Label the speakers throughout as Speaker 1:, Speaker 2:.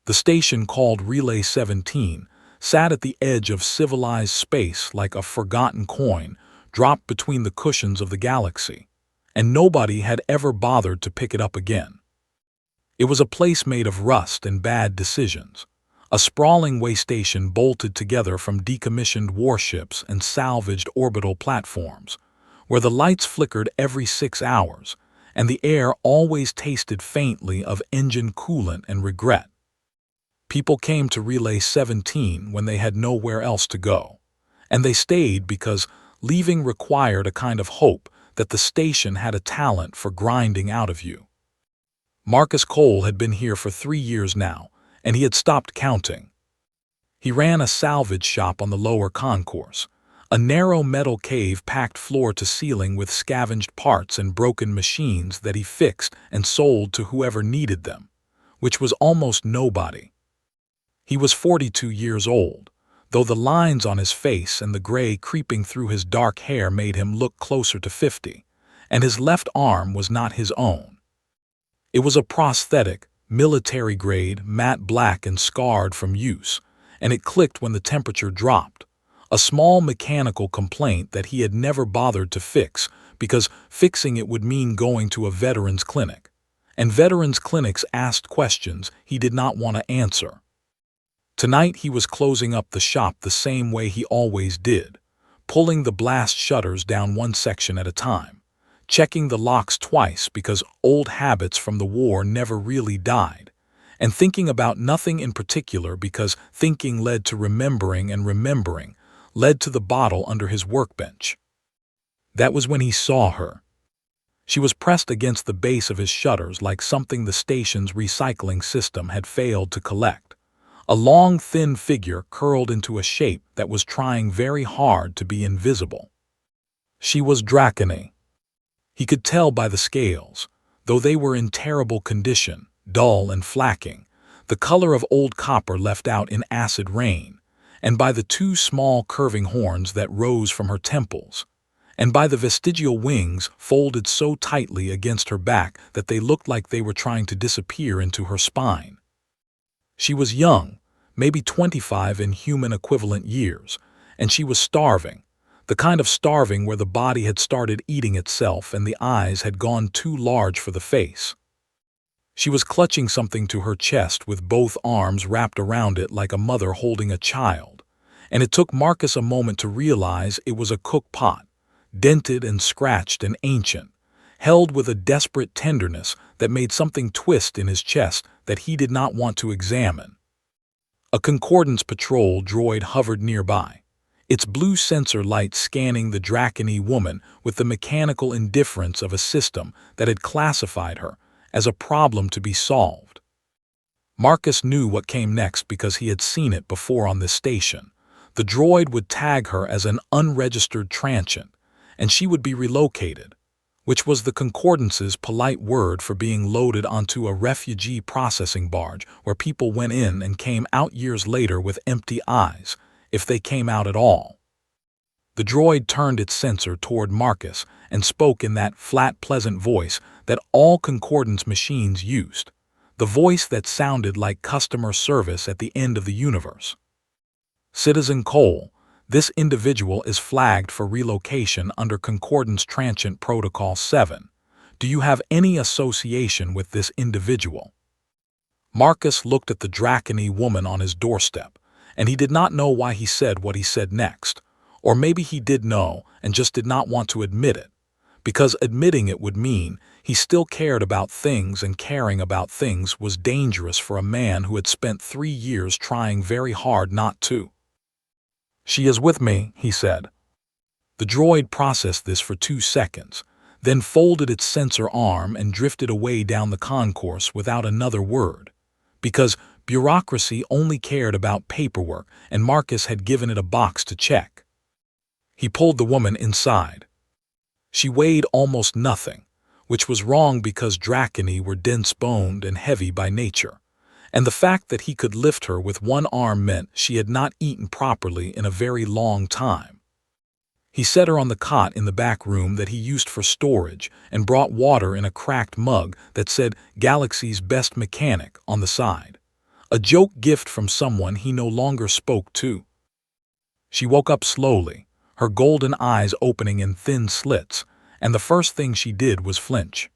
Speaker 1: The station, called Relay 17, sat at the edge of civilized space like a forgotten coin dropped between the cushions of the galaxy, and nobody had ever bothered to pick it up again. It was a place made of rust and bad decisions, a sprawling way station bolted together from decommissioned warships and salvaged orbital platforms, where the lights flickered every 6 hours, and the air always tasted faintly of engine coolant and regret. People came to Relay 17 when they had nowhere else to go, and they stayed because leaving required a kind of hope that the station had a talent for grinding out of you. Marcus Cole had been here for 3 years now, and he had stopped counting. He ran a salvage shop on the lower concourse, a narrow metal cave packed floor to ceiling with scavenged parts and broken machines that he fixed and sold to whoever needed them, which was almost nobody. He was 42 years old, though the lines on his face and the gray creeping through his dark hair made him look closer to 50, and his left arm was not his own. It was a prosthetic, military-grade, matte black and scarred from use, and it clicked when the temperature dropped, a small mechanical complaint that he had never bothered to fix because fixing it would mean going to a veterans clinic, and veterans clinics asked questions he did not want to answer. Tonight he was closing up the shop the same way he always did, pulling the blast shutters down one section at a time, checking the locks twice because old habits from the war never really died, and thinking about nothing in particular because thinking led to remembering and remembering led to the bottle under his workbench. That was when he saw her. She was pressed against the base of his shutters like something the station's recycling system had failed to collect, a long, thin figure curled into a shape that was trying very hard to be invisible. She was Dracony. He could tell by the scales, though they were in terrible condition, dull and flacking, the color of old copper left out in acid rain, and by the 2 small curving horns that rose from her temples, and by the vestigial wings folded so tightly against her back that they looked like they were trying to disappear into her spine. She was young, maybe 25 in human equivalent years, and she was starving, the kind of starving where the body had started eating itself and the eyes had gone too large for the face. She was clutching something to her chest with both arms wrapped around it like a mother holding a child, and it took Marcus a moment to realize it was a cook pot, dented and scratched and ancient, held with a desperate tenderness that made something twist in his chest that he did not want to examine. A Concordance patrol droid hovered nearby, its blue sensor light scanning the Dracony woman with the mechanical indifference of a system that had classified her as a problem to be solved. Marcus knew what came next because he had seen it before on this station. The droid would tag her as an unregistered transient, and she would be relocated, which was the Concordance's polite word for being loaded onto a refugee processing barge where people went in and came out years later with empty eyes, if they came out at all. The droid turned its sensor toward Marcus and spoke in that flat, pleasant voice that all Concordance machines used, the voice that sounded like customer service at the end of the universe. "Citizen Cole, this individual is flagged for relocation under Concordance Transient Protocol 7. Do you have any association with this individual?" Marcus looked at the Dracony woman on his doorstep, and he did not know why he said what he said next, or maybe he did know and just did not want to admit it, because admitting it would mean he still cared about things, and caring about things was dangerous for a man who had spent 3 years trying very hard not to. "She is with me," he said. The droid processed this for 2 seconds, then folded its sensor arm and drifted away down the concourse without another word, because bureaucracy only cared about paperwork and Marcus had given it a box to check. He pulled the woman inside. She weighed almost nothing, which was wrong because Dracony were dense-boned and heavy by nature, and the fact that he could lift her with one arm meant she had not eaten properly in a very long time. He set her on the cot in the back room that he used for storage and brought water in a cracked mug that said Galaxy's Best Mechanic on the side, A joke gift from someone he no longer spoke to. She woke up slowly, her golden eyes opening in thin slits, and the first thing she did was flinch.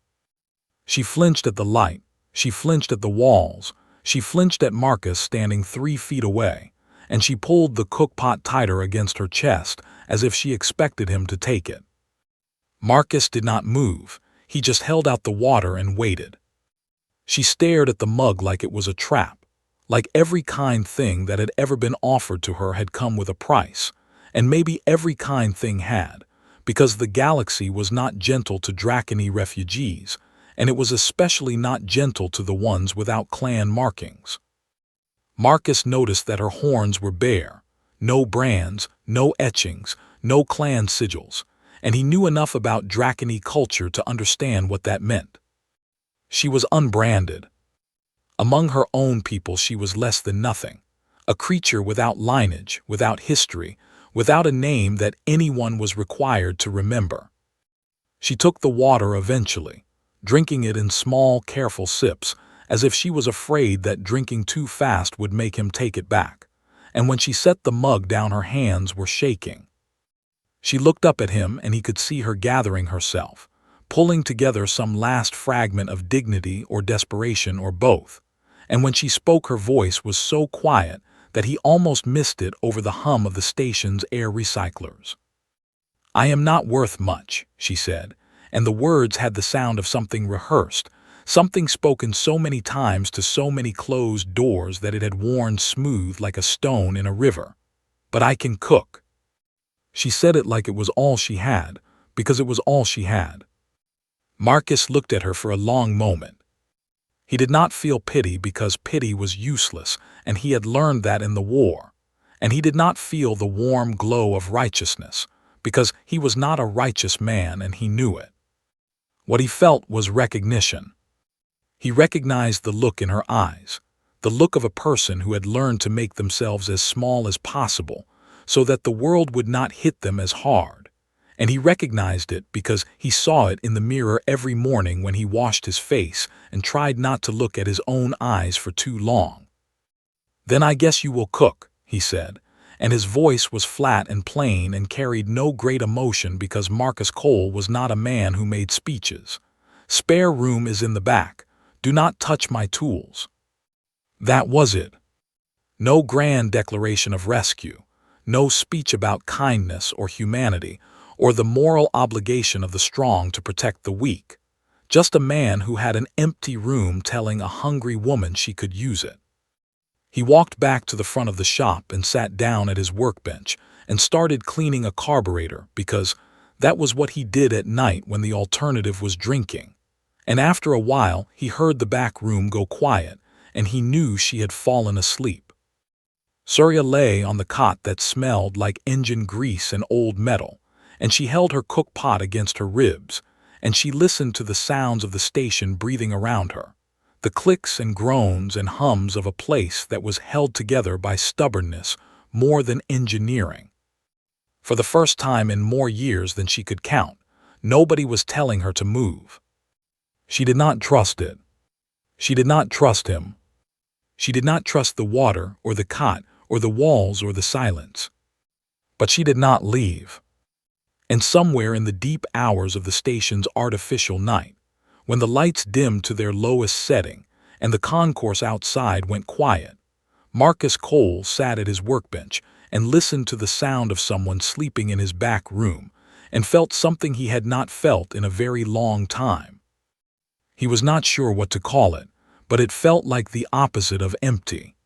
Speaker 1: She flinched at the light, she flinched at the walls, she flinched at Marcus standing 3 feet away, and she pulled the cookpot tighter against her chest as if she expected him to take it. Marcus did not move, he just held out the water and waited. She stared at the mug like it was a trap, like every kind thing that had ever been offered to her had come with a price, and maybe every kind thing had, because the galaxy was not gentle to Dracony refugees, and it was especially not gentle to the ones without clan markings. Marcus noticed that her horns were bare, no brands, no etchings, no clan sigils, and he knew enough about Dracony culture to understand what that meant. She was unbranded. Among her own people she was less than nothing, a creature without lineage, without history, without a name that anyone was required to remember. She took the water eventually, drinking it in small, careful sips, as if she was afraid that drinking too fast would make him take it back, and when she set the mug down her hands were shaking. She looked up at him and he could see her gathering herself, pulling together some last fragment of dignity or desperation or both, and when she spoke her voice was so quiet that he almost missed it over the hum of the station's air recyclers. "I am not worth much," she said, and the words had the sound of something rehearsed, something spoken so many times to so many closed doors that it had worn smooth like a stone in a river. "But I can cook." She said it like it was all she had, because it was all she had. Marcus looked at her for a long moment. He did not feel pity because pity was useless, and he had learned that in the war. And he did not feel the warm glow of righteousness, because he was not a righteous man and he knew it. What he felt was recognition. He recognized the look in her eyes, the look of a person who had learned to make themselves as small as possible, so that the world would not hit them as hard. And he recognized it because he saw it in the mirror every morning when he washed his face and tried not to look at his own eyes for too long. "Then I guess you will cook," he said, and his voice was flat and plain and carried no great emotion because Marcus Cole was not a man who made speeches. "Spare room is in the back. Do not touch my tools." That was it. No grand declaration of rescue, no speech about kindness or humanity, or the moral obligation of the strong to protect the weak. Just a man who had an empty room telling a hungry woman she could use it. He walked back to the front of the shop and sat down at his workbench and started cleaning a carburetor because that was what he did at night when the alternative was drinking. And after a while he heard the back room go quiet and he knew she had fallen asleep. Surya lay on the cot that smelled like engine grease and old metal, and she held her cook pot against her ribs, and she listened to the sounds of the station breathing around her, the clicks and groans and hums of a place that was held together by stubbornness more than engineering. For the first time in more years than she could count, nobody was telling her to move. She did not trust it. She did not trust him. She did not trust the water or the cot or the walls or the silence. But she did not leave. And somewhere in the deep hours of the station's artificial night, when the lights dimmed to their lowest setting and the concourse outside went quiet, Marcus Cole sat at his workbench and listened to the sound of someone sleeping in his back room and felt something he had not felt in a very long time. He was not sure what to call it, but it felt like the opposite of empty.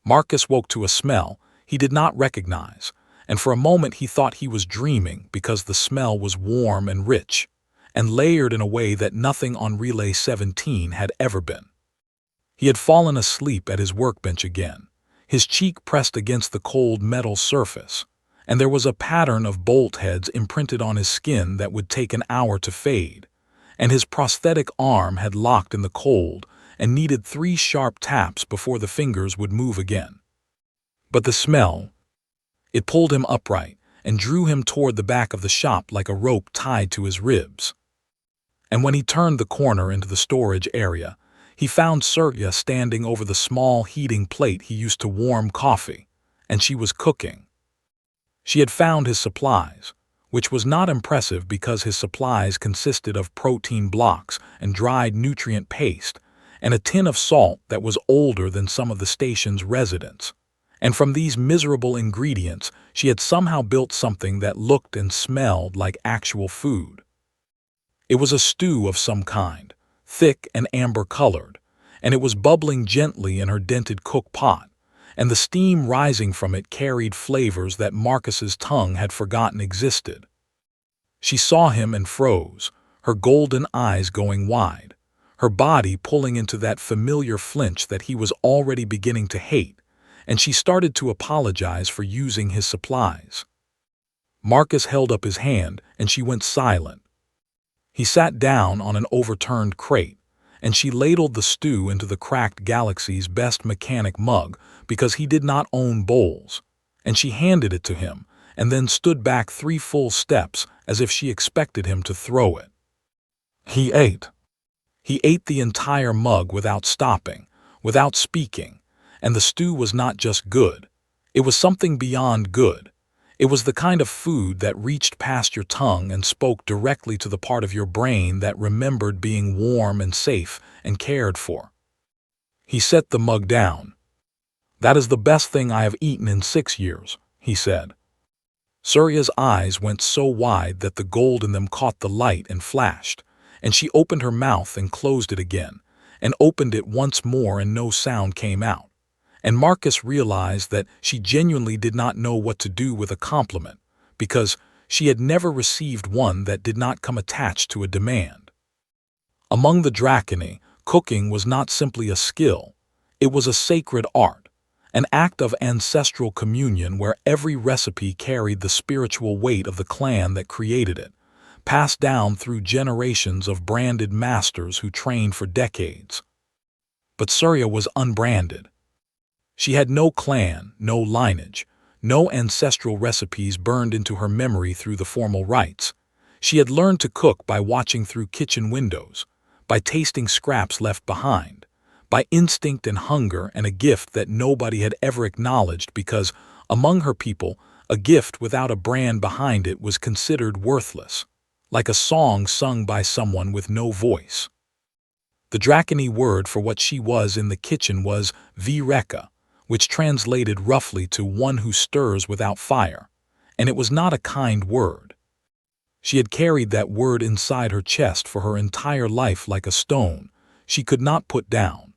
Speaker 1: Marcus woke to a smell he did not recognize, and for a moment he thought he was dreaming because the smell was warm and rich, and layered in a way that nothing on Relay 17 had ever been. He had fallen asleep at his workbench again, his cheek pressed against the cold metal surface, and there was a pattern of bolt heads imprinted on his skin that would take an hour to fade, and his prosthetic arm had locked in the cold and needed 3 sharp taps before the fingers would move again. But the smell, it pulled him upright and drew him toward the back of the shop like a rope tied to his ribs. And when he turned the corner into the storage area, He found Surya standing over the small heating plate he used to warm coffee, and she was cooking. She had found his supplies, which was not impressive because his supplies consisted of protein blocks and dried nutrient paste, and a tin of salt that was older than some of the station's residents. And from these miserable ingredients, she had somehow built something that looked and smelled like actual food. It was a stew of some kind, thick and amber-colored, and it was bubbling gently in her dented cook pot, and the steam rising from it carried flavors that Marcus's tongue had forgotten existed. She saw him and froze, her golden eyes going wide, her body pulling into that familiar flinch that he was already beginning to hate, and she started to apologize for using his supplies. Marcus held up his hand, and she went silent. He sat down on an overturned crate, and she ladled the stew into the cracked Galaxy's best mechanic mug because he did not own bowls, and she handed it to him and then stood back 3 full steps as if she expected him to throw it. He ate. He ate the entire mug without stopping, without speaking, and the stew was not just good. It was something beyond good. It was the kind of food that reached past your tongue and spoke directly to the part of your brain that remembered being warm and safe and cared for. He set the mug down. "That is the best thing I have eaten in 6 years," he said. Surya's eyes went so wide that the gold in them caught the light and flashed, and she opened her mouth and closed it again, and opened it once more and no sound came out. And Marcus realized that she genuinely did not know what to do with a compliment, because she had never received one that did not come attached to a demand. Among the Draconi, cooking was not simply a skill, it was a sacred art, an act of ancestral communion where every recipe carried the spiritual weight of the clan that created it, passed down through generations of branded masters who trained for decades. But Surya was unbranded. She had no clan, no lineage, no ancestral recipes burned into her memory through the formal rites. She had learned to cook by watching through kitchen windows, by tasting scraps left behind, by instinct and hunger, and a gift that nobody had ever acknowledged because, among her people, a gift without a brand behind it was considered worthless, like a song sung by someone with no voice. The Draconi word for what she was in the kitchen was Vreka, which translated roughly to one who stirs without fire, and it was not a kind word. She had carried that word inside her chest for her entire life like a stone she could not put down.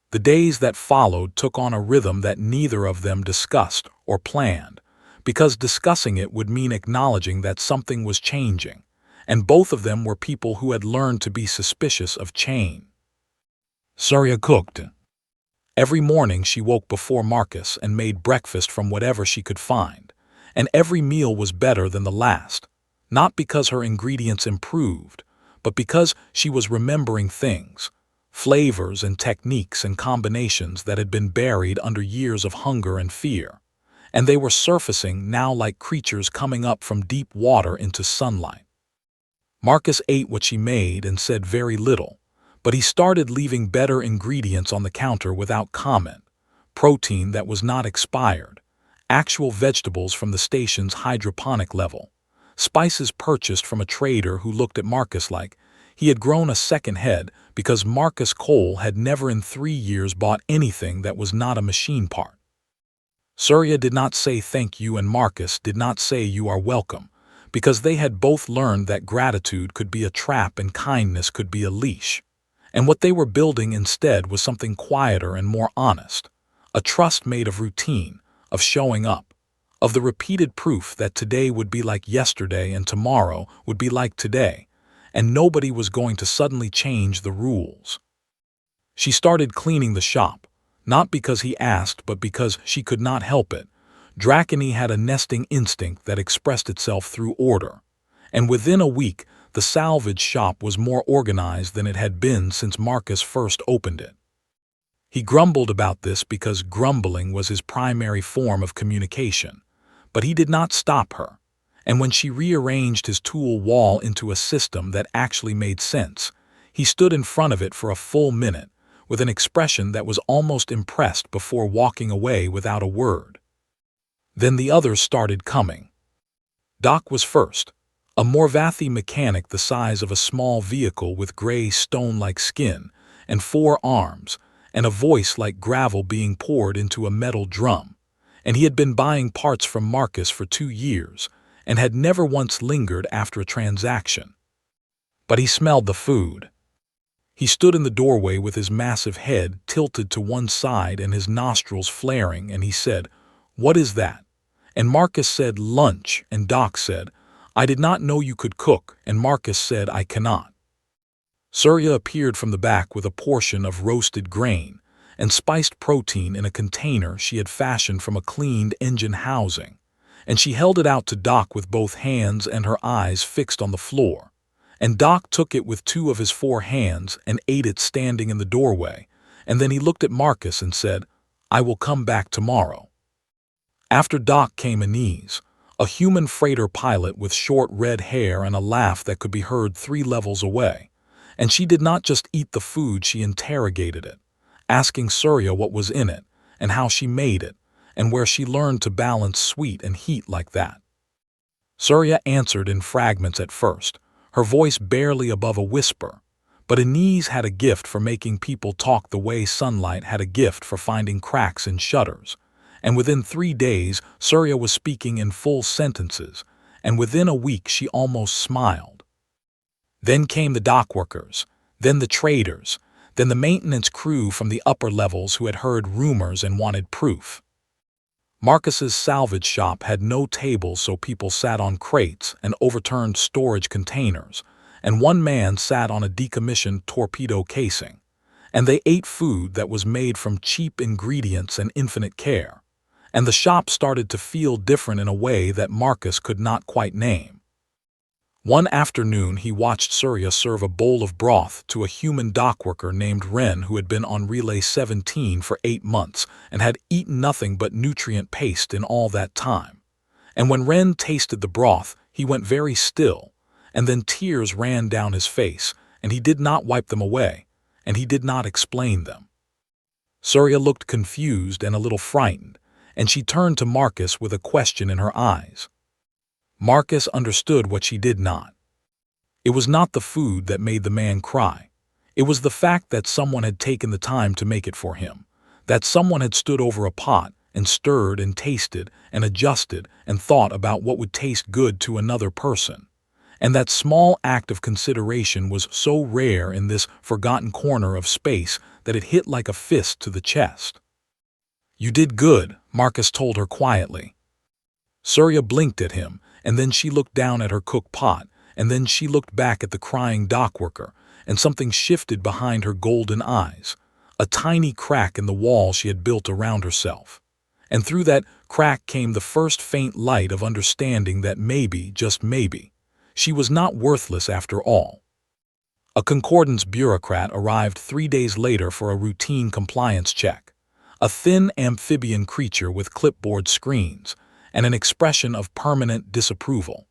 Speaker 1: The days that followed took on a rhythm that neither of them discussed or planned, because discussing it would mean acknowledging that something was changing, and both of them were people who had learned to be suspicious of change. Surya cooked. Every morning she woke before Marcus and made breakfast from whatever she could find, and every meal was better than the last, not because her ingredients improved, but because she was remembering things, flavors and techniques and combinations that had been buried under years of hunger and fear, and they were surfacing now like creatures coming up from deep water into sunlight. Marcus ate what she made and said very little, but he started leaving better ingredients on the counter without comment: protein that was not expired, actual vegetables from the station's hydroponic level, spices purchased from a trader who looked at Marcus like he had grown a second head because Marcus Cole had never in 3 years bought anything that was not a machine part. Surya did not say thank you and Marcus did not say you are welcome, because they had both learned that gratitude could be a trap and kindness could be a leash. And what they were building instead was something quieter and more honest, a trust made of routine, of showing up, of the repeated proof that today would be like yesterday and tomorrow would be like today, and nobody was going to suddenly change the rules. She started cleaning the shop, not because he asked but because she could not help it. Draconi had a nesting instinct that expressed itself through order, and within a week the salvage shop was more organized than it had been since Marcus first opened it. He grumbled about this because grumbling was his primary form of communication, but he did not stop her, and when she rearranged his tool wall into a system that actually made sense, He stood in front of it for a full minute, with an expression that was almost impressed before walking away without a word. Then the others started coming. Doc was first, a Morvathi mechanic the size of a small vehicle with gray stone-like skin and 4 arms, and a voice like gravel being poured into a metal drum, and he had been buying parts from Marcus for 2 years, and had never once lingered after a transaction. But he smelled the food. He stood in the doorway with his massive head tilted to one side and his nostrils flaring, and he said, "What is that?" And Marcus said, "Lunch," and Doc said, "I did not know you could cook," and Marcus said, "I cannot." Surya appeared from the back with a portion of roasted grain and spiced protein in a container she had fashioned from a cleaned engine housing, and she held it out to Doc with both hands and her eyes fixed on the floor. And Doc took it with 2 of his 4 hands and ate it standing in the doorway, and then he looked at Marcus and said, "I will come back tomorrow." After Doc came Anise, a human freighter pilot with short red hair and a laugh that could be heard 3 levels away, and she did not just eat the food, she interrogated it, asking Surya what was in it, and how she made it, and where she learned to balance sweet and heat like that. Surya answered in fragments at first, her voice barely above a whisper, but Anise had a gift for making people talk the way sunlight had a gift for finding cracks in shutters, and within 3 days Surya was speaking in full sentences, and within a week she almost smiled. Then came the dock workers, then the traders, then the maintenance crew from the upper levels who had heard rumors and wanted proof. Marcus's salvage shop had no tables, so people sat on crates and overturned storage containers, and one man sat on a decommissioned torpedo casing, and they ate food that was made from cheap ingredients and infinite care, and the shop started to feel different in a way that Marcus could not quite name. One afternoon he watched Surya serve a bowl of broth to a human dockworker named Ren who had been on Relay 17 for 8 months and had eaten nothing but nutrient paste in all that time. And when Ren tasted the broth, he went very still, and then tears ran down his face, and he did not wipe them away, and he did not explain them. Surya looked confused and a little frightened, and she turned to Marcus with a question in her eyes. Marcus understood what she did not. It was not the food that made the man cry. It was the fact that someone had taken the time to make it for him, that someone had stood over a pot and stirred and tasted and adjusted and thought about what would taste good to another person. And that small act of consideration was so rare in this forgotten corner of space that it hit like a fist to the chest. "You did good," Marcus told her quietly. Surya blinked at him, and then she looked down at her cook pot, and then she looked back at the crying dockworker, and something shifted behind her golden eyes, a tiny crack in the wall she had built around herself. And through that crack came the first faint light of understanding that maybe, just maybe, she was not worthless after all. A concordance bureaucrat arrived 3 days later for a routine compliance check, a thin amphibian creature with clipboard screens and an expression of permanent disapproval.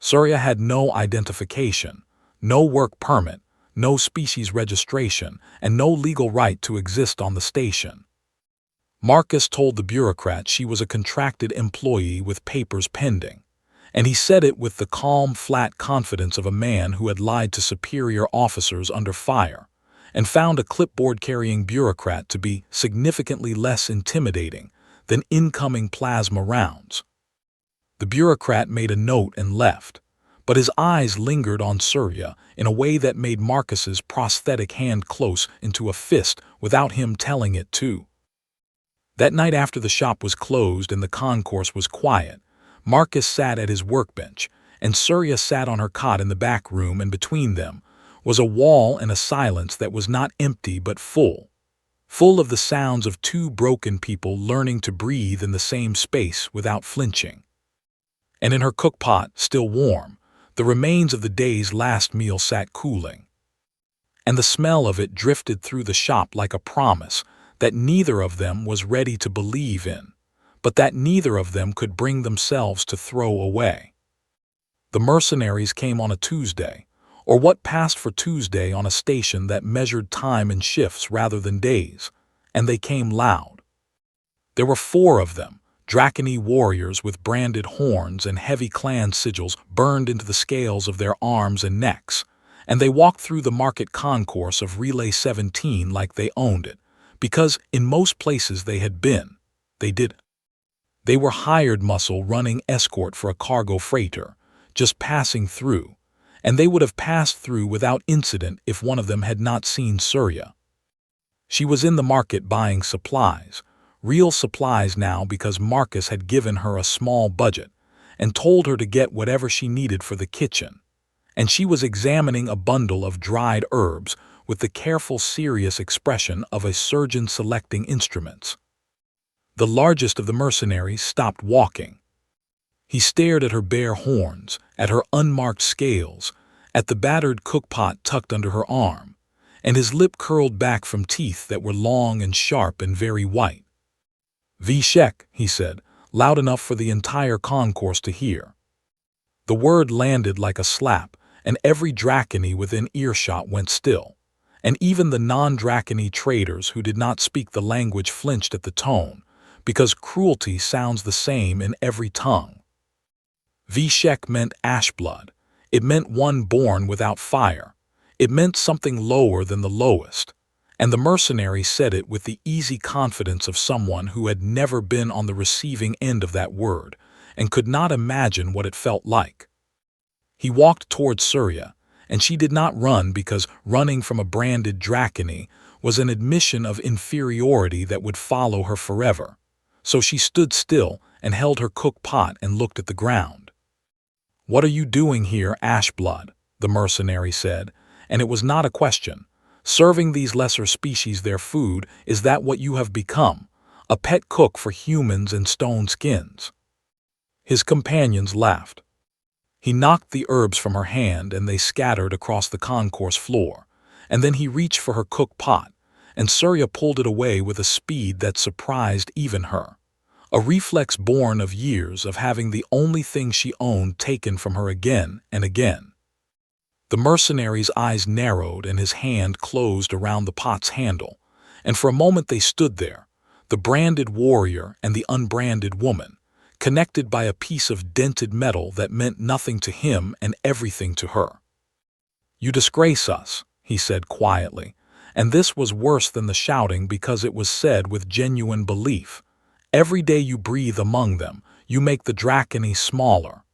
Speaker 1: Surya had no identification, no work permit, no species registration, and no legal right to exist on the station. Marcus told the bureaucrat she was a contracted employee with papers pending, and he said it with the calm, flat confidence of a man who had lied to superior officers under fire, and found a clipboard-carrying bureaucrat to be significantly less intimidating than incoming plasma rounds. The bureaucrat made a note and left, but his eyes lingered on Surya in a way that made Marcus's prosthetic hand close into a fist without him telling it to. That night after the shop was closed and the concourse was quiet, Marcus sat at his workbench, and Surya sat on her cot in the back room, and between them was a wall and a silence that was not empty but full of the sounds of 2 broken people learning to breathe in the same space without flinching. And in her cookpot, still warm, the remains of the day's last meal sat cooling. And the smell of it drifted through the shop like a promise that neither of them was ready to believe in, but that neither of them could bring themselves to throw away. The mercenaries came on a Tuesday, or what passed for Tuesday on a station that measured time in shifts rather than days, and they came loud. There were 4 of them, Dracony warriors with branded horns and heavy clan sigils burned into the scales of their arms and necks, and they walked through the market concourse of Relay 17 like they owned it, because in most places they had been, they did. They were hired muscle running escort for a cargo freighter, just passing through, and they would have passed through without incident if one of them had not seen Surya. She was in the market buying supplies, real supplies now because Marcus had given her a small budget and told her to get whatever she needed for the kitchen, and she was examining a bundle of dried herbs with the careful, serious expression of a surgeon selecting instruments. The largest of the mercenaries stopped walking. He stared at her bare horns, at her unmarked scales, at the battered cookpot tucked under her arm, and his lip curled back from teeth that were long and sharp and very white. "Vishek," he said, loud enough for the entire concourse to hear. The word landed like a slap, and every Dracony within earshot went still, and even the non-Dracony traders who did not speak the language flinched at the tone, because cruelty sounds the same in every tongue. Vishek meant ashblood. It meant one born without fire. It meant something lower than the lowest. And the mercenary said it with the easy confidence of someone who had never been on the receiving end of that word and could not imagine what it felt like. He walked towards Surya, and she did not run because running from a branded Dracony was an admission of inferiority that would follow her forever. So she stood still and held her cook pot and looked at the ground. "What are you doing here, Ashblood?" the mercenary said, and it was not a question. "Serving these lesser species their food, is that what you have become? A pet cook for humans and stone skins?" His companions laughed. He knocked the herbs from her hand and they scattered across the concourse floor, and then he reached for her cook pot, and Surya pulled it away with a speed that surprised even her. A reflex born of years of having the only thing she owned taken from her again and again. The mercenary's eyes narrowed and his hand closed around the pot's handle, and for a moment they stood there, the branded warrior and the unbranded woman, connected by a piece of dented metal that meant nothing to him and everything to her. "You disgrace us," he said quietly, and this was worse than the shouting because it was said with genuine belief. "Every day you breathe among them, you make the Dracony smaller."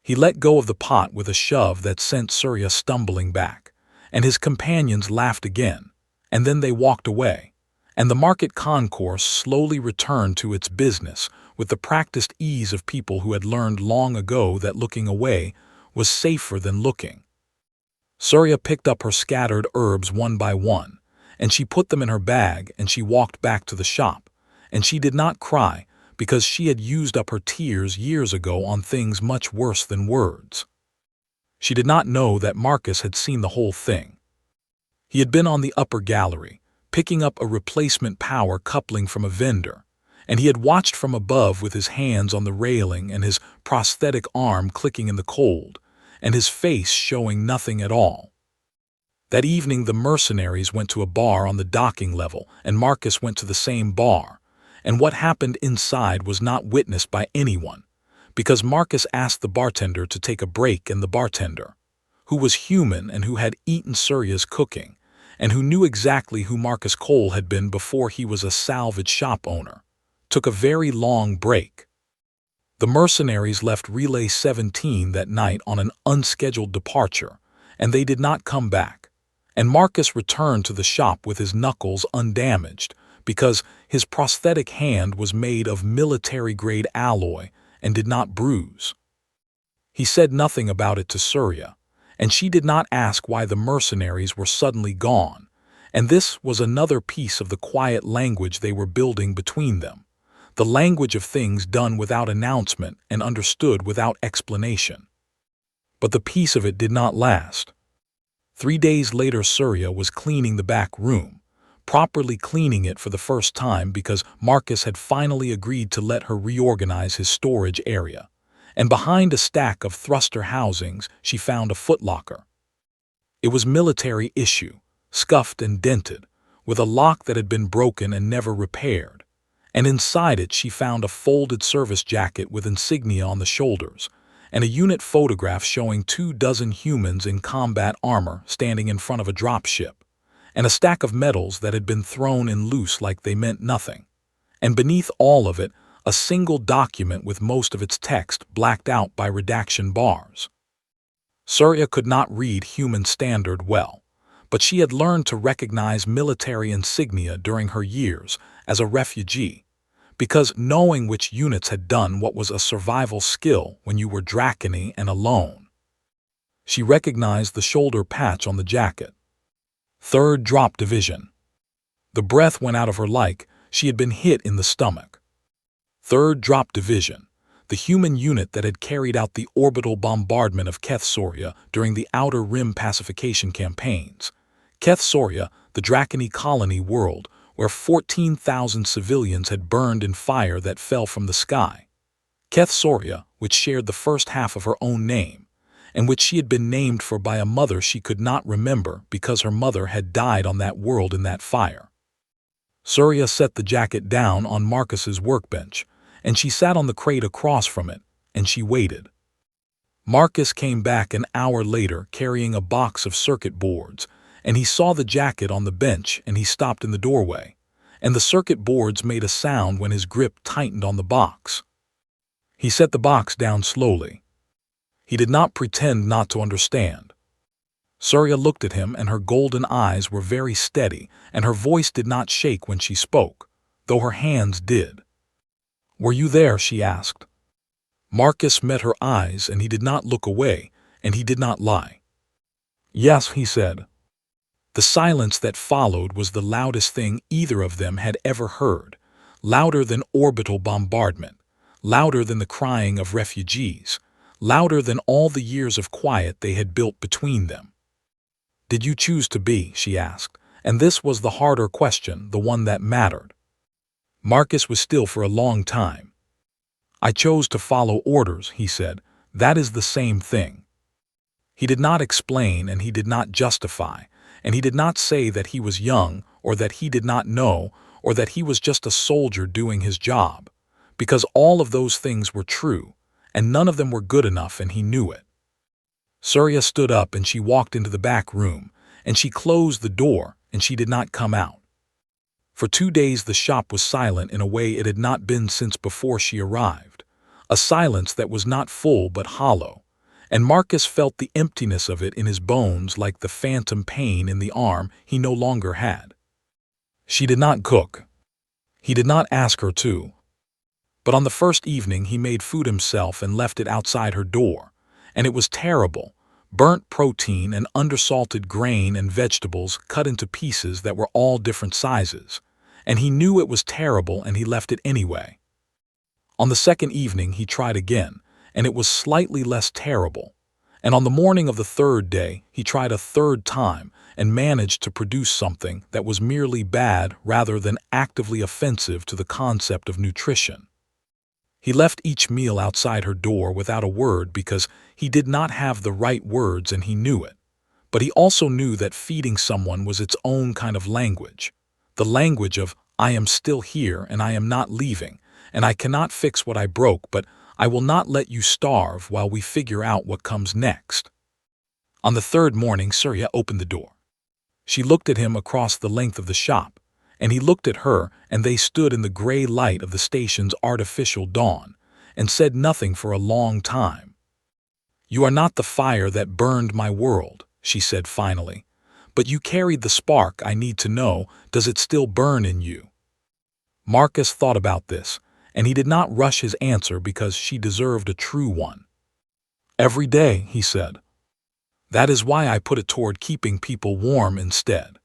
Speaker 1: He let go of the pot with a shove that sent Surya stumbling back, and his companions laughed again, and then they walked away, and the market concourse slowly returned to its business with the practiced ease of people who had learned long ago that looking away was safer than looking. Surya picked up her scattered herbs one by one, and she put them in her bag and she walked back to the shop, and she did not cry because she had used up her tears years ago on things much worse than words. She did not know that Marcus had seen the whole thing. He had been on the upper gallery, picking up a replacement power coupling from a vendor, and he had watched from above with his hands on the railing and his prosthetic arm clicking in the cold, and his face showing nothing at all. That evening the mercenaries went to a bar on the docking level, and Marcus went to the same bar, and what happened inside was not witnessed by anyone, because Marcus asked the bartender to take a break, and the bartender, who was human and who had eaten Surya's cooking, and who knew exactly who Marcus Cole had been before he was a salvage shop owner, took a very long break. The mercenaries left Relay 17 that night on an unscheduled departure, and they did not come back, and Marcus returned to the shop with his knuckles undamaged, because his prosthetic hand was made of military-grade alloy and did not bruise. He said nothing about it to Surya, and she did not ask why the mercenaries were suddenly gone, and this was another piece of the quiet language they were building between them, the language of things done without announcement and understood without explanation. But the piece of it did not last. 3 days later Surya was cleaning the back room, properly cleaning it for the first time because Marcus had finally agreed to let her reorganize his storage area, and behind a stack of thruster housings she found a footlocker. It was military issue, scuffed and dented, with a lock that had been broken and never repaired. And inside it she found a folded service jacket with insignia on the shoulders, and a unit photograph showing 24 humans in combat armor standing in front of a dropship, and a stack of medals that had been thrown in loose like they meant nothing. And beneath all of it, a single document with most of its text blacked out by redaction bars. Surya could not read human standard well, but she had learned to recognize military insignia during her years as a refugee, because knowing which units had done what was a survival skill when you were Dracony and alone. She recognized the shoulder patch on the jacket. 3rd Drop Division. The breath went out of her like she had been hit in the stomach. 3rd Drop Division, the human unit that had carried out the orbital bombardment of Keth Soria during the Outer Rim pacification campaigns. Keth Soria, the Dracony colony world, where 14,000 civilians had burned in fire that fell from the sky. Keth Soria, which shared the first half of her own name, and which she had been named for by a mother she could not remember because her mother had died on that world in that fire. Surya set the jacket down on Marcus's workbench, and she sat on the crate across from it, and she waited. Marcus came back an hour later carrying a box of circuit boards, and he saw the jacket on the bench and he stopped in the doorway, and the circuit boards made a sound when his grip tightened on the box. He set the box down slowly. He did not pretend not to understand. Surya looked at him and her golden eyes were very steady and her voice did not shake when she spoke, though her hands did. "Were you there?" she asked. Marcus met her eyes and he did not look away, and he did not lie. "Yes," he said. The silence that followed was the loudest thing either of them had ever heard, louder than orbital bombardment, louder than the crying of refugees, louder than all the years of quiet they had built between them. "Did you choose to be?" she asked, and this was the harder question, the one that mattered. Marcus was still for a long time. "I chose to follow orders," he said. "That is the same thing." He did not explain and he did not justify, and he did not say that he was young or that he did not know or that he was just a soldier doing his job, because all of those things were true, and none of them were good enough and he knew it. Surya stood up and she walked into the back room, and she closed the door and she did not come out. For 2 days the shop was silent in a way it had not been since before she arrived, a silence that was not full but hollow, and Marcus felt the emptiness of it in his bones like the phantom pain in the arm he no longer had. She did not cook. He did not ask her to. But on the first evening he made food himself and left it outside her door, and it was terrible, burnt protein and undersalted grain and vegetables cut into pieces that were all different sizes, and he knew it was terrible and he left it anyway. On the second evening he tried again, and it was slightly less terrible, and on the morning of the 3rd day he tried a 3rd time and managed to produce something that was merely bad rather than actively offensive to the concept of nutrition. He left each meal outside her door without a word because he did not have the right words and he knew it, but he also knew that feeding someone was its own kind of language, the language of "I am still here and I am not leaving, and I cannot fix what I broke, but I will not let you starve while we figure out what comes next." On the 3rd morning Surya opened the door. She looked at him across the length of the shop, and he looked at her, and they stood in the gray light of the station's artificial dawn, and said nothing for a long time. "You are not the fire that burned my world," she said finally, "but you carried the spark I need to know, does it still burn in you?" Marcus thought about this, and he did not rush his answer because she deserved a true one. "Every day," he said. "That is why I put it toward keeping people warm instead."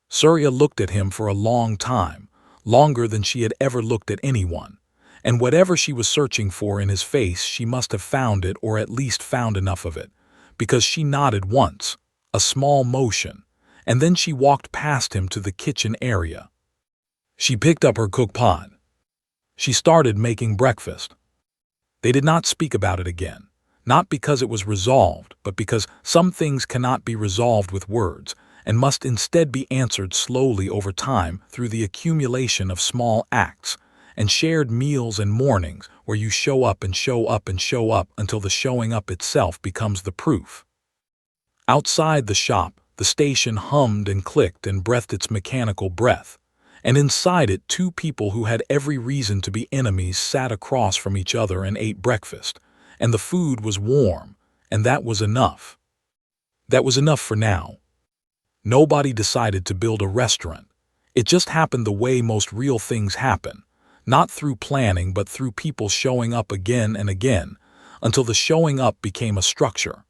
Speaker 1: Surya looked at him for a long time, longer than she had ever looked at anyone, and whatever she was searching for in his face she must have found it or at least found enough of it, because she nodded once, a small motion, and then she walked past him to the kitchen area. She picked up her cook pot. She started making breakfast. They did not speak about it again, Not because it was resolved, but because some things cannot be resolved with words, and must instead be answered slowly over time through the accumulation of small acts, and shared meals and mornings where you show up and show up and show up until the showing up itself becomes the proof. Outside the shop, the station hummed and clicked and breathed its mechanical breath, and inside it 2 people who had every reason to be enemies sat across from each other and ate breakfast, and the food was warm, and that was enough. That was enough for now. Nobody decided to build a restaurant. It just happened the way most real things happen, not through planning but through people showing up again and again, until the showing up became a structure.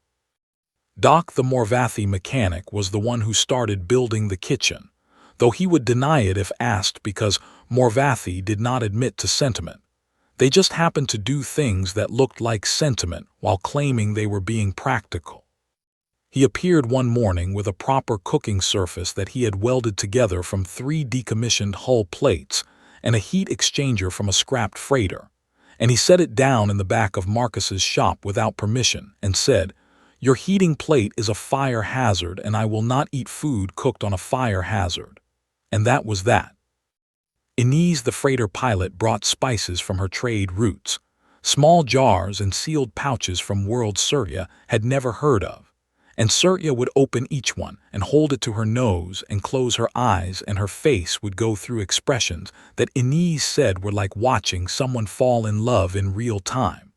Speaker 1: Doc the Morvathi mechanic was the one who started building the kitchen, though he would deny it if asked because Morvathi did not admit to sentiment. They just happened to do things that looked like sentiment while claiming they were being practical. He appeared one morning with a proper cooking surface that he had welded together from 3 decommissioned hull plates and a heat exchanger from a scrapped freighter, and he set it down in the back of Marcus's shop without permission and said, "Your heating plate is a fire hazard and I will not eat food cooked on a fire hazard." And that was that. Inez the freighter pilot brought spices from her trade routes, small jars and sealed pouches from worlds Surya had never heard of, and Surya would open each one and hold it to her nose and close her eyes, and her face would go through expressions that Inez said were like watching someone fall in love in real time.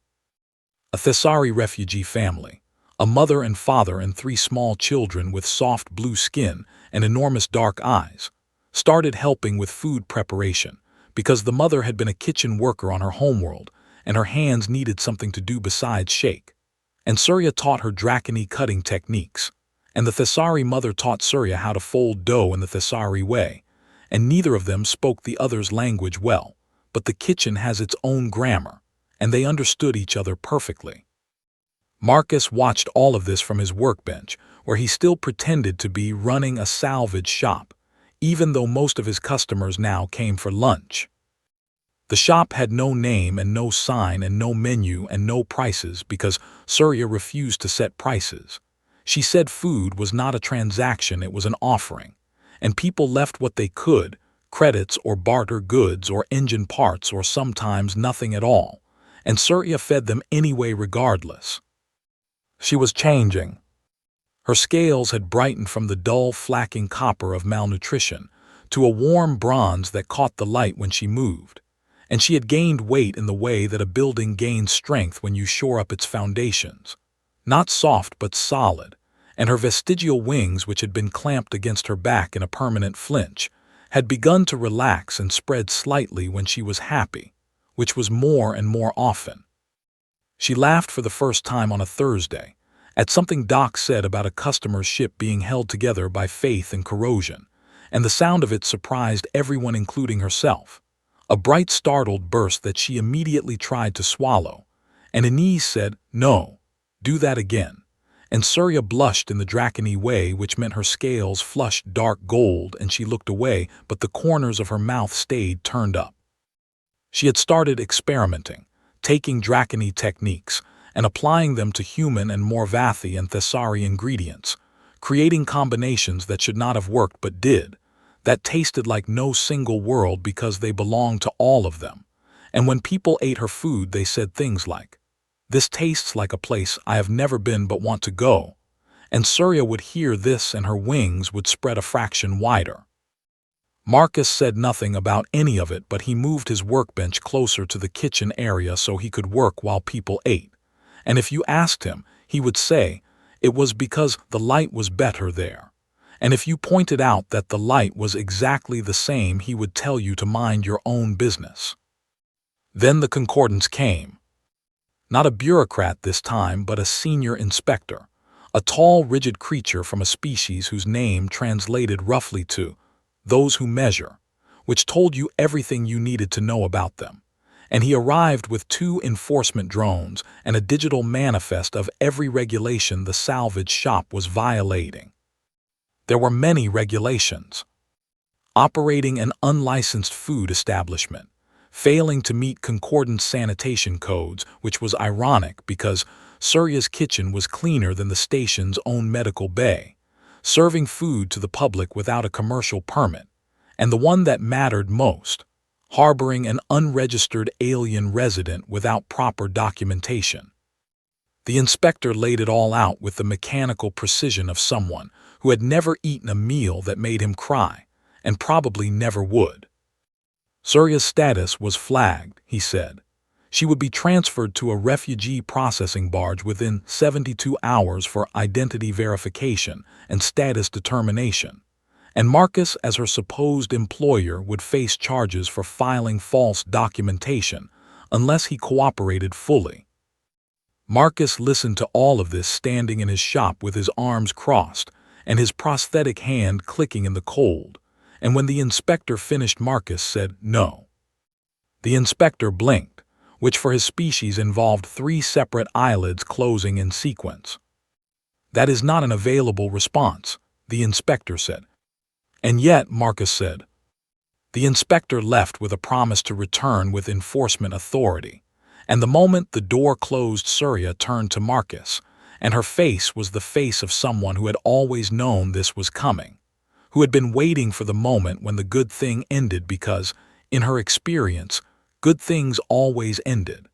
Speaker 1: A Thessari refugee family, a mother and father and 3 small children with soft blue skin and enormous dark eyes, started helping with food preparation because the mother had been a kitchen worker on her homeworld and her hands needed something to do besides shake. And Surya taught her Dracony cutting techniques, and the Thessari mother taught Surya how to fold dough in the Thessari way, and neither of them spoke the other's language well, but the kitchen has its own grammar, and they understood each other perfectly. Marcus watched all of this from his workbench, where he still pretended to be running a salvage shop, even though most of his customers now came for lunch. The shop had no name and no sign and no menu and no prices because Surya refused to set prices. She said food was not a transaction, it was an offering, and people left what they could, credits or barter goods or engine parts or sometimes nothing at all, and Surya fed them anyway regardless. She was changing. Her scales had brightened from the dull, flacking copper of malnutrition to a warm bronze that caught the light when she moved, and she had gained weight in the way that a building gains strength when you shore up its foundations. Not soft but solid, and her vestigial wings, which had been clamped against her back in a permanent flinch, had begun to relax and spread slightly when she was happy, which was more and more often. She laughed for the first time on a Thursday, at something Doc said about a customer's ship being held together by faith and corrosion, and the sound of it surprised everyone including herself. A bright startled burst that she immediately tried to swallow, and Inez said, "No, do that again," and Surya blushed in the Dracony way, which meant her scales flushed dark gold and she looked away, but the corners of her mouth stayed turned up. She had started experimenting, taking Dracony techniques, and applying them to human and Morvathi and Thessari ingredients, creating combinations that should not have worked but did, that tasted like no single world because they belonged to all of them. And when people ate her food they said things like, "This tastes like a place I have never been but want to go," and Surya would hear this and her wings would spread a fraction wider. Marcus said nothing about any of it, but he moved his workbench closer to the kitchen area so he could work while people ate. And if you asked him, he would say, it was because the light was better there. And if you pointed out that the light was exactly the same, he would tell you to mind your own business. Then the concordance came. Not a bureaucrat this time, but a senior inspector, a tall, rigid creature from a species whose name translated roughly to "those who measure," which told you everything you needed to know about them. And he arrived with 2 enforcement drones and a digital manifest of every regulation the salvage shop was violating. There were many regulations. Operating an unlicensed food establishment, failing to meet concordant sanitation codes, which was ironic because Surya's kitchen was cleaner than the station's own medical bay, serving food to the public without a commercial permit, and the one that mattered most, harboring an unregistered alien resident without proper documentation. The inspector laid it all out with the mechanical precision of someone who had never eaten a meal that made him cry, and probably never would. Surya's status was flagged, he said. She would be transferred to a refugee processing barge within 72 hours for identity verification and status determination, and Marcus, as her supposed employer, would face charges for filing false documentation unless he cooperated fully. Marcus listened to all of this standing in his shop with his arms crossed and his prosthetic hand clicking in the cold, and when the inspector finished, Marcus said no. The inspector blinked, which for his species involved 3 separate eyelids closing in sequence. "That is not an available response," the inspector said. "And yet," Marcus said. The inspector left with a promise to return with enforcement authority, and the moment the door closed, Surya turned to Marcus, and her face was the face of someone who had always known this was coming, who had been waiting for the moment when the good thing ended because, in her experience, good things always ended.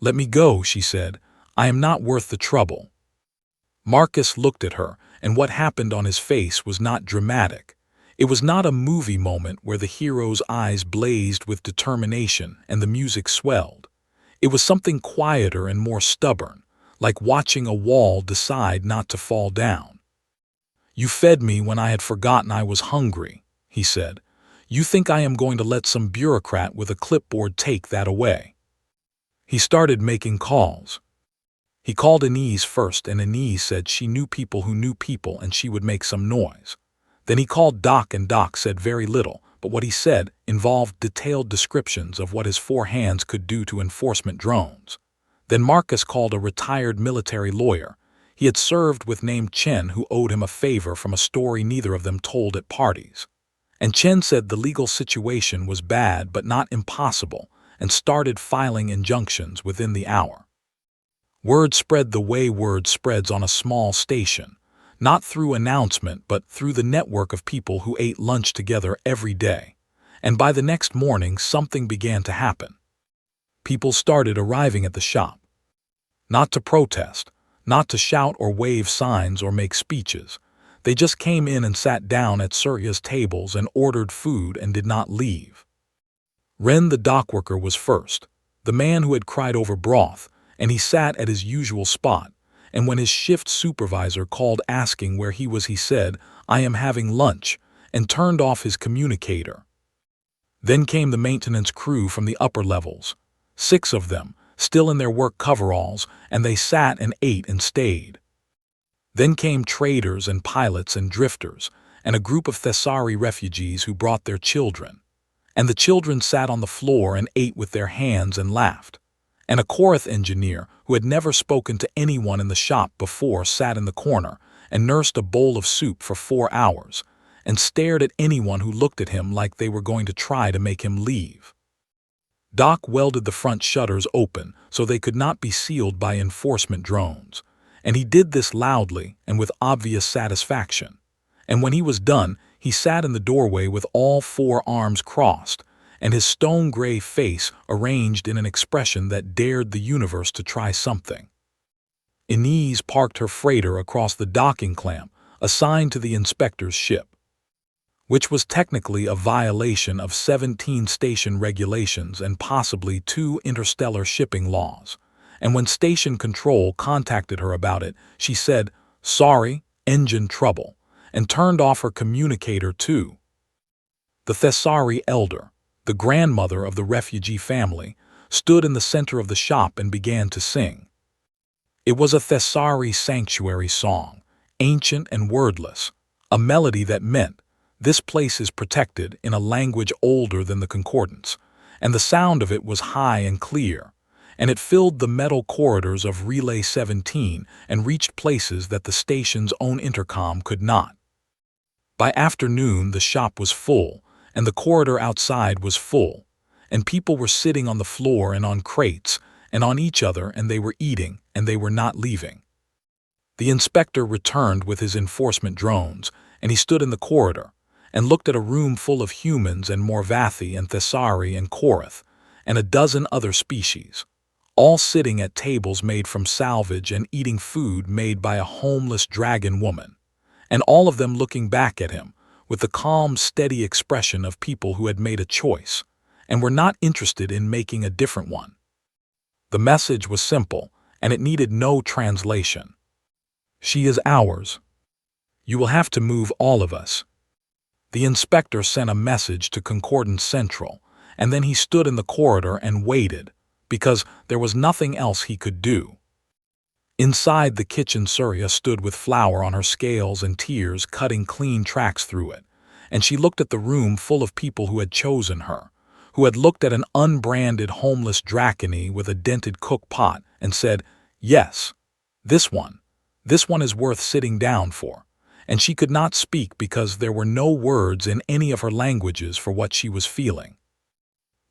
Speaker 1: "Let me go," she said. "I am not worth the trouble." Marcus looked at her, and what happened on his face was not dramatic. It was not a movie moment where the hero's eyes blazed with determination and the music swelled. It was something quieter and more stubborn, like watching a wall decide not to fall down. "You fed me when I had forgotten I was hungry," he said. "You think I am going to let some bureaucrat with a clipboard take that away?" He started making calls. He called Inez first, and Inez said she knew people who knew people and she would make some noise. Then he called Doc, and Doc said very little, but what he said involved detailed descriptions of what his 4 hands could do to enforcement drones. Then Marcus called a retired military lawyer he had served with named Chen, who owed him a favor from a story neither of them told at parties. And Chen said the legal situation was bad but not impossible, and started filing injunctions within the hour. Word spread the way word spreads on a small station, not through announcement but through the network of people who ate lunch together every day. And by the next morning something began to happen. People started arriving at the shop. Not to protest, not to shout or wave signs or make speeches. They just came in and sat down at Surya's tables and ordered food and did not leave. Ren the dockworker was first, the man who had cried over broth, and he sat at his usual spot, and when his shift supervisor called asking where he was, he said, "I am having lunch," and turned off his communicator. Then came the maintenance crew from the upper levels, 6 of them, still in their work coveralls, and they sat and ate and stayed. Then came traders and pilots and drifters, and a group of Thessari refugees who brought their children. And the children sat on the floor and ate with their hands and laughed. And a Korath engineer who had never spoken to anyone in the shop before sat in the corner and nursed a bowl of soup for 4 hours, and stared at anyone who looked at him like they were going to try to make him leave. Doc welded the front shutters open so they could not be sealed by enforcement drones, and he did this loudly and with obvious satisfaction. And when he was done, he sat in the doorway with all 4 arms crossed, and his stone-gray face arranged in an expression that dared the universe to try something. Inez parked her freighter across the docking clamp assigned to the inspector's ship, which was technically a violation of 17 station regulations and possibly 2 interstellar shipping laws. And when station control contacted her about it, she said, "Sorry, engine trouble," and turned off her communicator too. The Thessari elder, the grandmother of the refugee family, stood in the center of the shop and began to sing. It was a Thessari sanctuary song, ancient and wordless, a melody that meant, "This place is protected," in a language older than the concordance, and the sound of it was high and clear, and it filled the metal corridors of Relay 17 and reached places that the station's own intercom could not. By afternoon, the shop was full, and the corridor outside was full, and people were sitting on the floor and on crates, and on each other, and they were eating, and they were not leaving. The inspector returned with his enforcement drones, and he stood in the corridor, and looked at a room full of humans and Morvathi and Thessari and Korath, and a dozen other species, all sitting at tables made from salvage and eating food made by a homeless dragon woman, and all of them looking back at him with the calm, steady expression of people who had made a choice, and were not interested in making a different one. The message was simple, and it needed no translation. She is ours. You will have to move all of us. The inspector sent a message to Concordance Central, and then he stood in the corridor and waited, because there was nothing else he could do. Inside the kitchen, Surya stood with flour on her scales and tears cutting clean tracks through it, and she looked at the room full of people who had chosen her, who had looked at an unbranded homeless dracony with a dented cook pot and said, "Yes, this one is worth sitting down for," and she could not speak because there were no words in any of her languages for what she was feeling.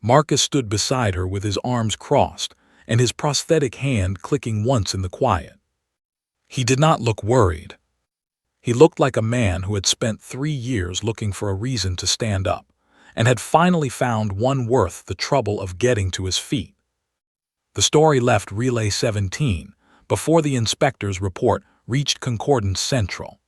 Speaker 1: Marcus stood beside her with his arms crossed and his prosthetic hand clicking once in the quiet. He did not look worried. He looked like a man who had spent 3 years looking for a reason to stand up, and had finally found one worth the trouble of getting to his feet. The story left Relay 17 before the inspector's report reached Concordance Central.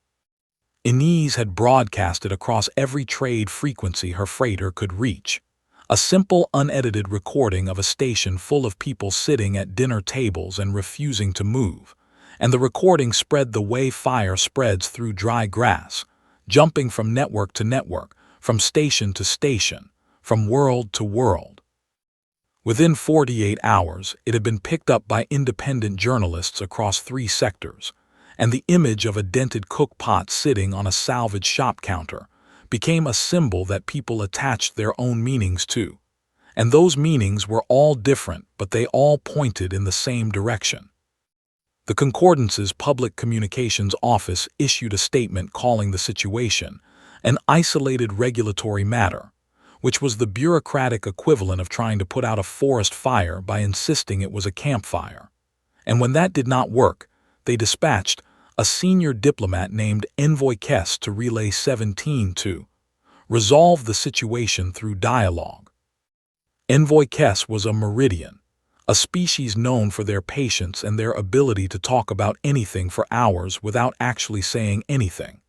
Speaker 1: Inez had broadcasted across every trade frequency her freighter could reach, a simple, unedited recording of a station full of people sitting at dinner tables and refusing to move, and the recording spread the way fire spreads through dry grass, jumping from network to network, from station to station, from world to world. Within 48 hours, it had been picked up by independent journalists across 3 sectors, and the image of a dented cook pot sitting on a salvage shop counter became a symbol that people attached their own meanings to, and those meanings were all different, but they all pointed in the same direction. The Concordance's public communications office issued a statement calling the situation an isolated regulatory matter, which was the bureaucratic equivalent of trying to put out a forest fire by insisting it was a campfire. And when that did not work, they dispatched a senior diplomat named Envoy Kess to Relay 17 to resolve the situation through dialogue. Envoy Kess was a Meridian, a species known for their patience and their ability to talk about anything for hours without actually saying anything,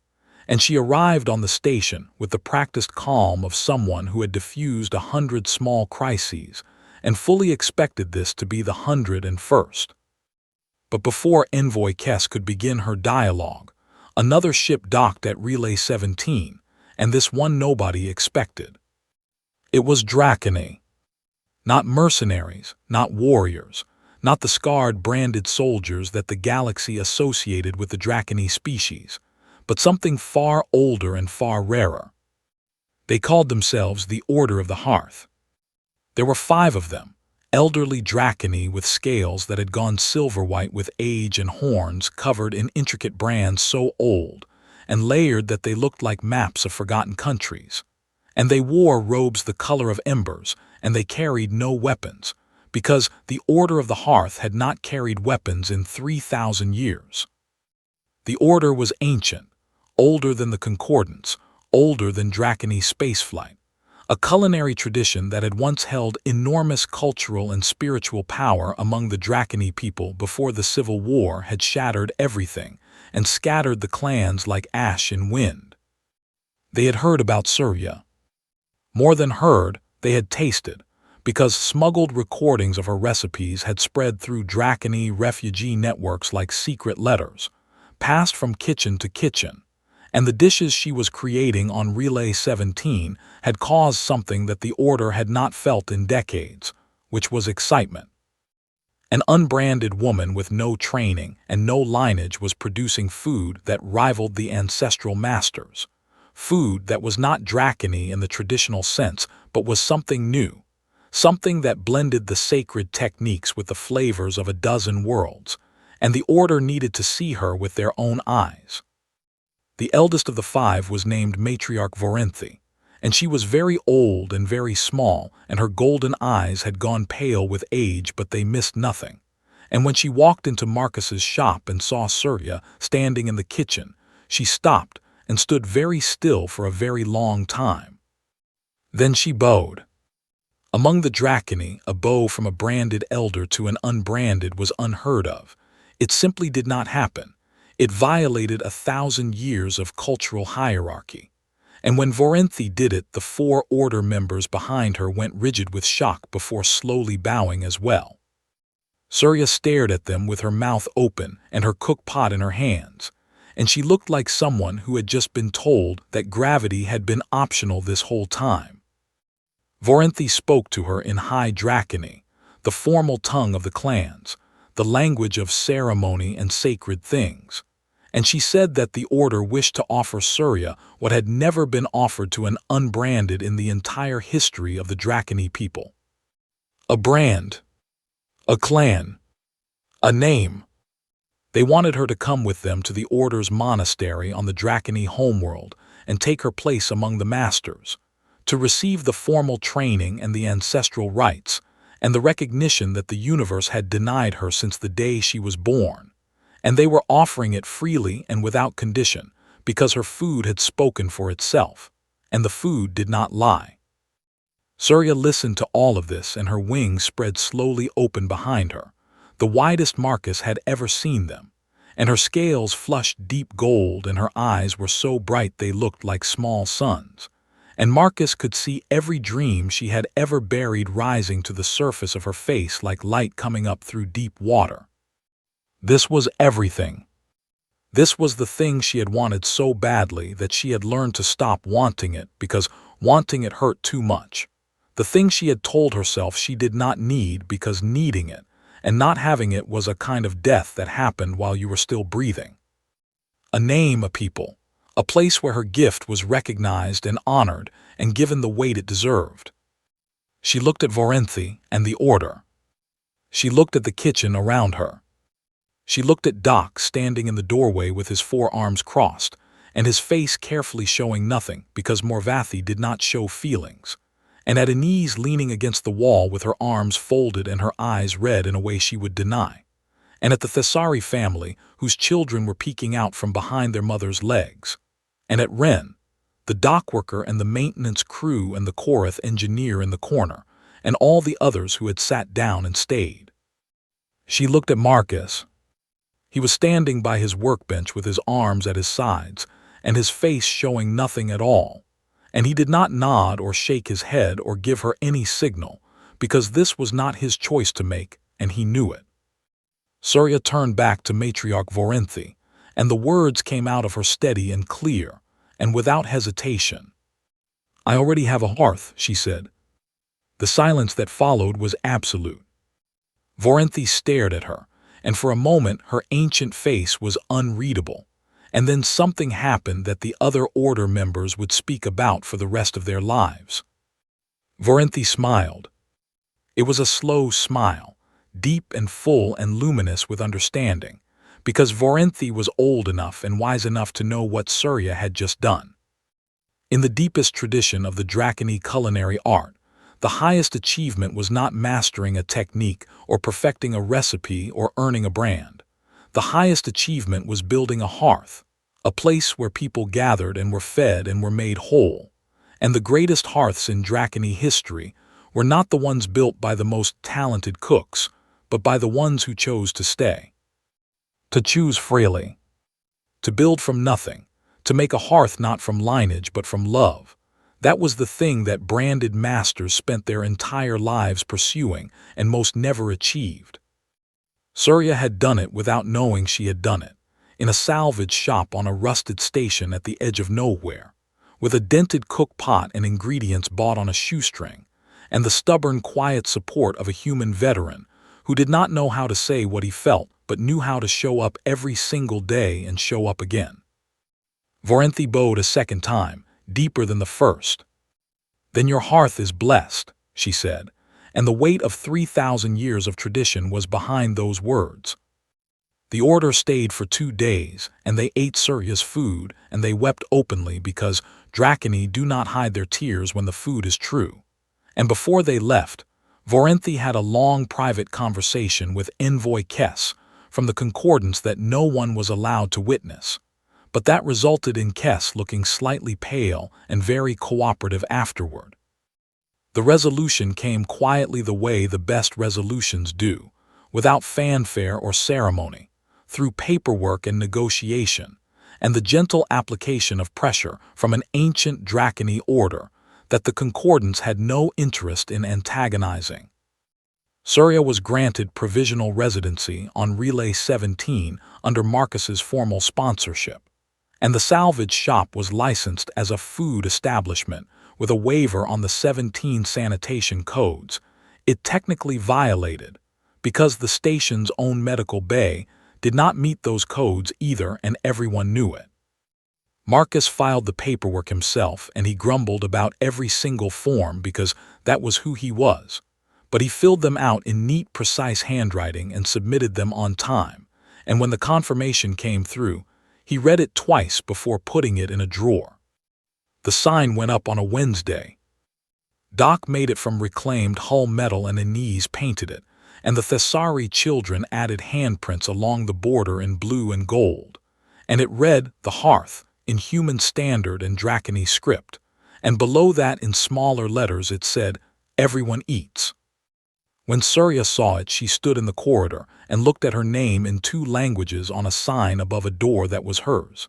Speaker 1: and she arrived on the station with the practiced calm of someone who had diffused 100 small crises and fully expected this to be the 101st. But before Envoy Kess could begin her dialogue, another ship docked at Relay 17, and this one nobody expected. It was Dracony. Not mercenaries, not warriors, not the scarred branded soldiers that the galaxy associated with the Dracony species, but something far older and far rarer. They called themselves the Order of the Hearth. There were 5 of them, elderly Dracony with scales that had gone silver-white with age and horns covered in intricate brands so old and layered that they looked like maps of forgotten countries. And they wore robes the color of embers, and they carried no weapons, because the Order of the Hearth had not carried weapons in 3,000 years. The Order was ancient, older than the Concordance, older than Dracony spaceflight, a culinary tradition that had once held enormous cultural and spiritual power among the Dracony people before the Civil War had shattered everything and scattered the clans like ash in wind. They had heard about Surya. More than heard, they had tasted, because smuggled recordings of her recipes had spread through Dracony refugee networks like secret letters, passed from kitchen to kitchen, and the dishes she was creating on Relay 17 had caused something that the Order had not felt in decades, which was excitement. An unbranded woman with no training and no lineage was producing food that rivaled the ancestral masters, food that was not Dracony in the traditional sense, but was something new, something that blended the sacred techniques with the flavors of a dozen worlds, and the Order needed to see her with their own eyes. The eldest of the 5 was named Matriarch Vorenthi, and she was very old and very small, and her golden eyes had gone pale with age, but they missed nothing. And when she walked into Marcus's shop and saw Surya standing in the kitchen, she stopped and stood very still for a very long time. Then she bowed. Among the Draconi, a bow from a branded elder to an unbranded was unheard of. It simply did not happen. It violated 1,000 years of cultural hierarchy. And when Vorenthi did it, the 4 order members behind her went rigid with shock before slowly bowing as well. Surya stared at them with her mouth open and her cook pot in her hands, and she looked like someone who had just been told that gravity had been optional this whole time. Vorenthi spoke to her in High Draconi, the formal tongue of the clans, the language of ceremony and sacred things, and she said that the order wished to offer Surya what had never been offered to an unbranded in the entire history of the Draconi people. A brand. A clan. A name. They wanted her to come with them to the Order's monastery on the Draconi homeworld and take her place among the masters, to receive the formal training and the ancestral rites, and the recognition that the universe had denied her since the day she was born. And they were offering it freely and without condition, because her food had spoken for itself, and the food did not lie. Surya listened to all of this, and her wings spread slowly open behind her, the widest Marcus had ever seen them, and her scales flushed deep gold, and her eyes were so bright they looked like small suns. And Marcus could see every dream she had ever buried rising to the surface of her face like light coming up through deep water. This was everything. This was the thing she had wanted so badly that she had learned to stop wanting it because wanting it hurt too much. The thing she had told herself she did not need because needing it and not having it was a kind of death that happened while you were still breathing. A name, a people. A place where her gift was recognized and honored and given the weight it deserved. She looked at Vorenthi and the Order. She looked at the kitchen around her. She looked at Doc standing in the doorway with his forearms crossed, and his face carefully showing nothing because Morvathi did not show feelings, and at Anise leaning against the wall with her arms folded and her eyes red in a way she would deny, and at the Thessari family whose children were peeking out from behind their mother's legs, and at Ren, the dockworker and the maintenance crew and the Korath engineer in the corner, and all the others who had sat down and stayed. She looked at Marcus. He was standing by his workbench with his arms at his sides and his face showing nothing at all, and he did not nod or shake his head or give her any signal, because this was not his choice to make, and he knew it. Surya turned back to Matriarch Vorenthi, and the words came out of her steady and clear, and without hesitation. "I already have a hearth," she said. The silence that followed was absolute. Vorenthi stared at her, and for a moment her ancient face was unreadable, and then something happened that the other Order members would speak about for the rest of their lives. Vorenthi smiled. It was a slow smile, deep and full and luminous with understanding, because Vorenthi was old enough and wise enough to know what Surya had just done. In the deepest tradition of the Draconi culinary art, the highest achievement was not mastering a technique or perfecting a recipe or earning a brand. The highest achievement was building a hearth, a place where people gathered and were fed and were made whole. And the greatest hearths in Draconi history were not the ones built by the most talented cooks, but by the ones who chose to stay. To choose freely. To build from nothing. To make a hearth not from lineage but from love. That was the thing that branded masters spent their entire lives pursuing and most never achieved. Surya had done it without knowing she had done it, in a salvage shop on a rusted station at the edge of nowhere, with a dented cook pot and ingredients bought on a shoestring, and the stubborn, quiet support of a human veteran who did not know how to say what he felt but knew how to show up every single day and show up again. Vorenthi bowed a second time, deeper than the first. "Then your hearth is blessed," she said, and the weight of 3,000 years of tradition was behind those words. The Order stayed for 2 days, and they ate Surya's food, and they wept openly because Draconi do not hide their tears when the food is true. And before they left, Vorenthi had a long private conversation with Envoy Kess from the Concordance that no one was allowed to witness. But that resulted in Kess looking slightly pale and very cooperative afterward. The resolution came quietly the way the best resolutions do, without fanfare or ceremony, through paperwork and negotiation, and the gentle application of pressure from an ancient Draconi order that the Concordance had no interest in antagonizing. Surya was granted provisional residency on Relay 17 under Marcus's formal sponsorship, and the salvage shop was licensed as a food establishment with a waiver on the 17 sanitation codes. It technically violated, because the station's own medical bay did not meet those codes either, and everyone knew it. Marcus filed the paperwork himself, and he grumbled about every single form because that was who he was. But he filled them out in neat, precise handwriting and submitted them on time, and when the confirmation came through, he read it twice before putting it in a drawer. The sign went up on a Wednesday. Doc made it from reclaimed hull metal and Anise painted it, and the Thessari children added handprints along the border in blue and gold, and it read "The Hearth" in Human Standard and Draconi script, and below that in smaller letters it said, "Everyone eats." When Surya saw it, she stood in the corridor and looked at her name in 2 languages on a sign above a door that was hers,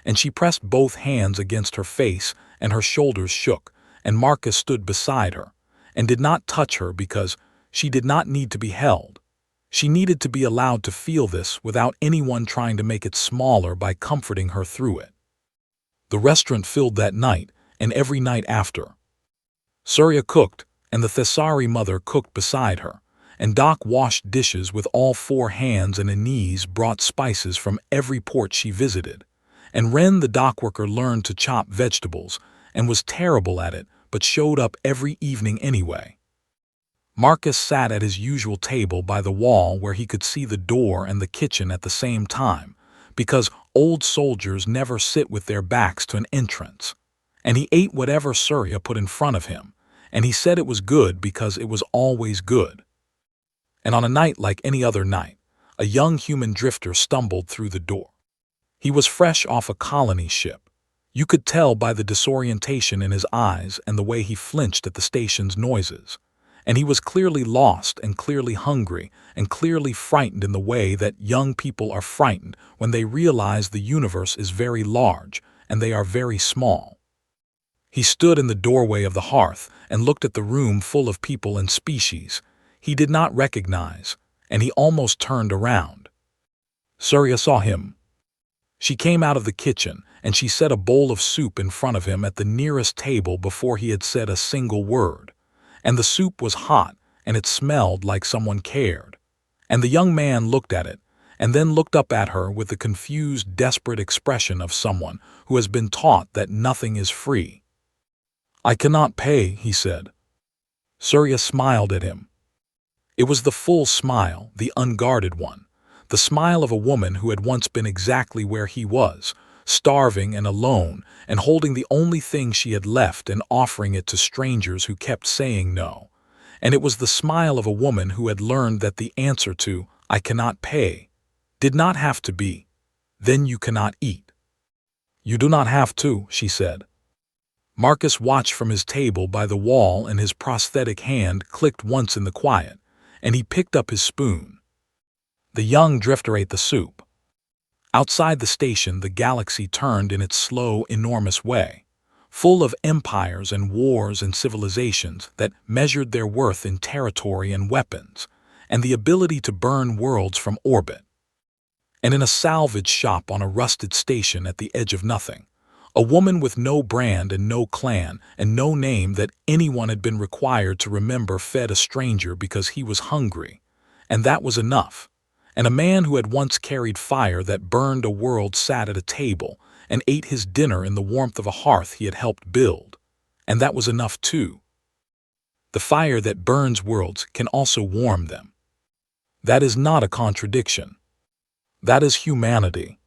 Speaker 1: and she pressed both hands against her face and her shoulders shook, and Marcus stood beside her and did not touch her because she did not need to be held. She needed to be allowed to feel this without anyone trying to make it smaller by comforting her through it. The restaurant filled that night and every night after. Surya cooked, and the Thessari mother cooked beside her, and Doc washed dishes with all 4 hands, and Anise brought spices from every port she visited, and Ren the dockworker learned to chop vegetables and was terrible at it but showed up every evening anyway. Marcus sat at his usual table by the wall where he could see the door and the kitchen at the same time, because old soldiers never sit with their backs to an entrance, and he ate whatever Surya put in front of him, and he said it was good because it was always good. And on a night like any other night, a young human drifter stumbled through the door. He was fresh off a colony ship. You could tell by the disorientation in his eyes and the way he flinched at the station's noises. And he was clearly lost and clearly hungry and clearly frightened in the way that young people are frightened when they realize the universe is very large and they are very small. He stood in the doorway of the hearth and looked at the room full of people and species he did not recognize, and he almost turned around. Surya saw him. She came out of the kitchen, and she set a bowl of soup in front of him at the nearest table before he had said a single word. And the soup was hot, and it smelled like someone cared. And the young man looked at it, and then looked up at her with the confused, desperate expression of someone who has been taught that nothing is free. "I cannot pay," he said. Surya smiled at him. It was the full smile, the unguarded one, the smile of a woman who had once been exactly where he was, starving and alone, and holding the only thing she had left and offering it to strangers who kept saying no. And it was the smile of a woman who had learned that the answer to "I cannot pay" did not have to be, "Then you cannot eat." "You do not have to," she said. Marcus watched from his table by the wall, and his prosthetic hand clicked once in the quiet, and he picked up his spoon. The young drifter ate the soup. Outside the station, the galaxy turned in its slow, enormous way, full of empires and wars and civilizations that measured their worth in territory and weapons, and the ability to burn worlds from orbit. And in a salvage shop on a rusted station at the edge of nothing, a woman with no brand and no clan and no name that anyone had been required to remember fed a stranger because he was hungry, and that was enough. And a man who had once carried fire that burned a world sat at a table and ate his dinner in the warmth of a hearth he had helped build, and that was enough too. The fire that burns worlds can also warm them. That is not a contradiction. That is humanity.